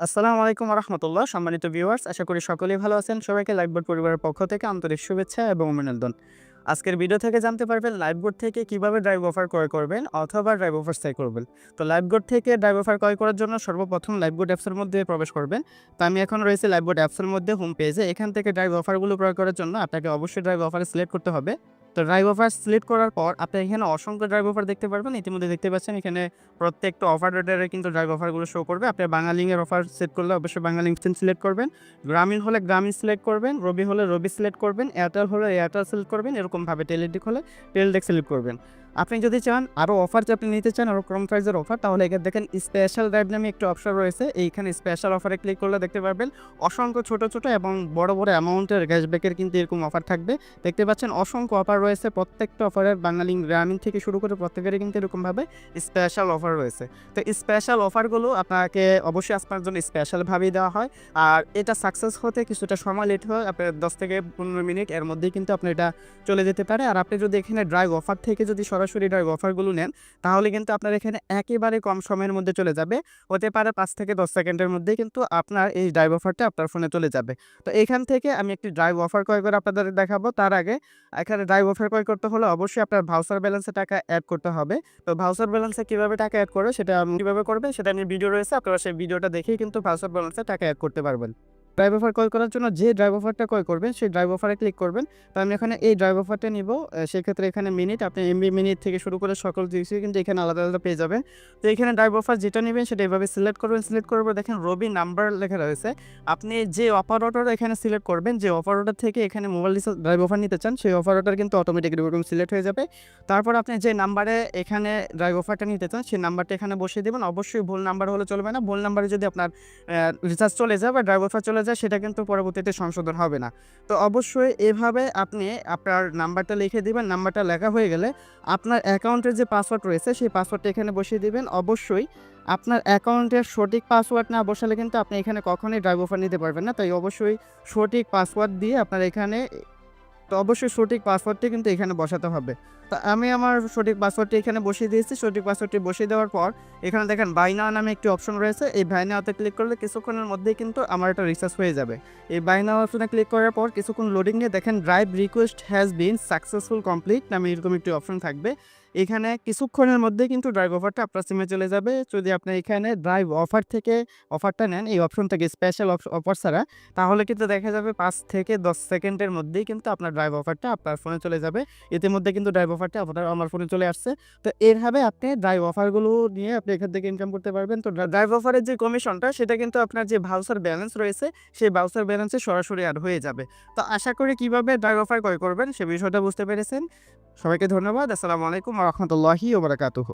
আসসালামু আলাইকুম রাহমাতুল্লাহ। সম্মানিত ভিউয়ার্স, আশা করি সকলেই ভালো আছেন। সবাইকে লাইফবোট পরিবারের পক্ষ থেকে আন্তরিক শুভেচ্ছা এবং অভিনন্দন। আজকের ভিডিও থেকে জানতে পারবেন লাইফবোট থেকে কিভাবে ড্রাইভ অফার ক্রয় করবেন অথবা ড্রাইভ অফার চাই করবেন। তো লাইফবোট থেকে ড্রাইভ অফার ক্রয় করার জন্য সর্বপ্রথম লাইফবোট অ্যাপসের মধ্যে প্রবেশ করবেন। তো আমি এখন রয়েছি লাইফবোট অ্যাপসের মধ্যে হোম পেজে। এখান থেকে ড্রাইভ অফারগুলো ক্রয় করার জন্য আপনাকে অবশ্যই ড্রাইভ অফার সিলেক্ট করতে হবে। তো ড্রাইভ অফার সিলেক্ট করার পর আপনি এখানে অসংখ্য ড্রাইভ অফার দেখতে পারবেন। ইতিমধ্যে দেখতে পাচ্ছেন এখানে প্রত্যেকটা অপারেটরে কিন্তু ড্রাইভ অফারগুলো শো করবে। আপনি বাংলালিংকের অফার সেট করলে অবশ্যই বাংলালিংক সিলেক্ট করবেন। গ্রামীণ হলে গ্রামীণ সিলেক্ট করবেন। রবি হলে রবি সিলেক্ট করবেন। এয়ারটেল হলে এয়ারটেল সিলেক্ট করবেন। এরকমভাবে টেলিটক হলে টেলিটক সিলেক্ট করবেন। আপনি যদি চান আরও অফার যে আপনি নিতে চান আরও কম প্রাইসের অফার, তাহলে এখানে দেখেন স্পেশাল ড্রাইভ নামে একটি অপশন রয়েছে। এইখানে স্পেশাল অফারে ক্লিক করলে দেখতে পারবেন অসংখ্য ছোট ছোট এবং বড় বড় অ্যামাউন্টের ক্যাশব্যাকের কিন্তু এরকম অফার থাকবে। দেখতে পাচ্ছেন অসংখ্য অফার রয়েছে। প্রত্যেকটা অফারের বাংলালিংক গ্রামীণ থেকে শুরু করে প্রত্যেকেরই কিন্তু এরকমভাবে স্পেশাল অফার রয়েছে। তো স্পেশাল অফারগুলো আপনাকে অবশ্যই আপনার জন্য স্পেশালভাবেই দেওয়া হয়। আর এটা সাকসেস হতে কিছুটা সময় লেট হয়, আপনার 10 থেকে 15 মিনিট এর মধ্যেই কিন্তু আপনার এটা চলে যেতে পারে। আর আপনি যদি এখানে ড্রাইভ অফার থেকে যদি সরাসরি ড্রাইভ অফারগুলো নেন, তাহলে কিন্তু আপনার এখানে একেবারে কম সময়ের মধ্যে চলে যাবে। হতে পারে 5 থেকে 10 সেকেন্ডের মধ্যেই কিন্তু আপনার এই ড্রাইভ অফারটা আপনার ফোনে চলে যাবে। তো এখান থেকে আমি একটি ড্রাইভ অফার ক্রয় করে আপনাদের দেখাবো। তার আগে এখানে ড্রাইভ অফার ক্রয় করতে হলে অবশ্যই আপনার ভাউচার ব্যালেন্সে টাকা অ্যাড করতে হবে। তো ভাউচার ব্যালেন্সে কিভাবে টাকা অ্যাড করবে সেটা কিভাবে করবে সেটা নিয়ে ভিডিও রয়েছে। আপনারা সেই ভিডিওটা দেখেই কিন্তু ভাউচার ব্যালেন্সে টাকা অ্যাড করতে পারবেন। ড্রাইভ অফার ক্রয় করার জন্য যে ড্রাইভ অফারটা ক্রয় করবেন সেই ড্রাইভ অফারে ক্লিক করবেন। তো আমি এখানে এই ড্রাইভ অফারটা নিব। সেক্ষেত্রে এখানে মিনিট, আপনি এমবি মিনিট থেকে শুরু করে সকল জিনিসই কিন্তু এখানে আলাদা আলাদা পেয়ে যাবেন। তো এখানে ড্রাইভ অফার যেটা নেবেন সেটা এভাবে সিলেক্ট করবেন। সিলেক্ট করার পর দেখেন রবি নাম্বার লেখা রয়েছে। আপনি যে অপারেটর এখানে সিলেক্ট করবেন, যে অপারেটর থেকে এখানে মোবাইল রিচার্জ ড্রাইভ অফার নিতে চান, সেই অপারেটর কিন্তু অটোমেটিক এরকম সিলেক্ট হয়ে যাবে। তারপর আপনি যে নাম্বারে এখানে ড্রাইভ অফারটা নিতে চান সেই নাম্বারটা এখানে বসিয়ে দেবেন। অবশ্যই ভুল নাম্বার হলে চলবে না। ভুল নাম্বারে যদি আপনার রিচার্জ চলে যায় বা ড্রাইভ অফার চলে যায়, সেটা কিন্তু পরবর্তীতে সংশোধন হবে না। তো অবশ্যই এভাবে আপনি আপনার নাম্বারটা লিখে দিবেন। নাম্বারটা লেখা হয়ে গেলে আপনার অ্যাকাউন্টের যে পাসওয়ার্ড রয়েছে সেই পাসওয়ার্ডটা এখানে বসিয়ে দিবেন। অবশ্যই আপনার অ্যাকাউন্টের সঠিক পাসওয়ার্ড না বসালে কিন্তু আপনি এখানে কখনোই ড্রাইভ অফার নিতে পারবেন না। তাই অবশ্যই সঠিক পাসওয়ার্ড দিয়ে আপনার এখানে তো অবশ্যই সঠিক পাসওয়ার্ডটি কিন্তু এখানে বসাতে হবে। তো আমি আমার সঠিক পাসওয়ার্ডটি এখানে বসিয়ে দিয়েছি। সঠিক পাসওয়ার্ডটি বসিয়ে দেওয়ার পর এখানে দেখেন বাই নাও নামে একটি অপশন রয়েছে। এই বাই নাওতে ক্লিক করলে কিছুক্ষণের মধ্যেই কিন্তু আমার এটা রিচার্জ হয়ে যাবে। এই বাই নাও অপশনে ক্লিক করার পর কিছুক্ষণ লোডিং নিয়ে দেখেন drive request has been successful complete নামে এরকম একটি অপশন থাকবে। এখানে কিছুক্ষণের মধ্যেই কিন্তু ড্রাইভ অফারটা আপনার সিমে চলে যাবে। যদি আপনি এখানে ড্রাইভ অফার থেকে অফারটা নেন এই অপশন থেকে স্পেশাল অফার ছাড়া, তাহলে কিন্তু দেখা যাবে 5 থেকে 10 সেকেন্ডের মধ্যেই কিন্তু আপনার ড্রাইভ অফারটা আপনার ফোনে চলে যাবে। ইতিমধ্যে কিন্তু ড্রাইভ অফারটা আমার ফোনে চলে আসছে। তো এভাবে আপনি ড্রাইভ অফারগুলো নিয়ে আপনি এখান থেকে ইনকাম করতে পারবেন। তো ড্রাইভ অফারের যে কমিশনটা সেটা কিন্তু আপনার যে ভাউচার ব্যালেন্স রয়েছে সেই ভাউচার ব্যালেন্সে সরাসরি অ্যাড হয়ে যাবে। তো আশা করি কিভাবে ড্রাইভ অফার ক্রয় করবেন সে বিষয়টা বুঝতে পেরেছেন। সবাইকে ধন্যবাদ। আসসালামু আলাইকুম ওয়া রাহমাতুল্লাহি ওয়া বারাকাতুহু।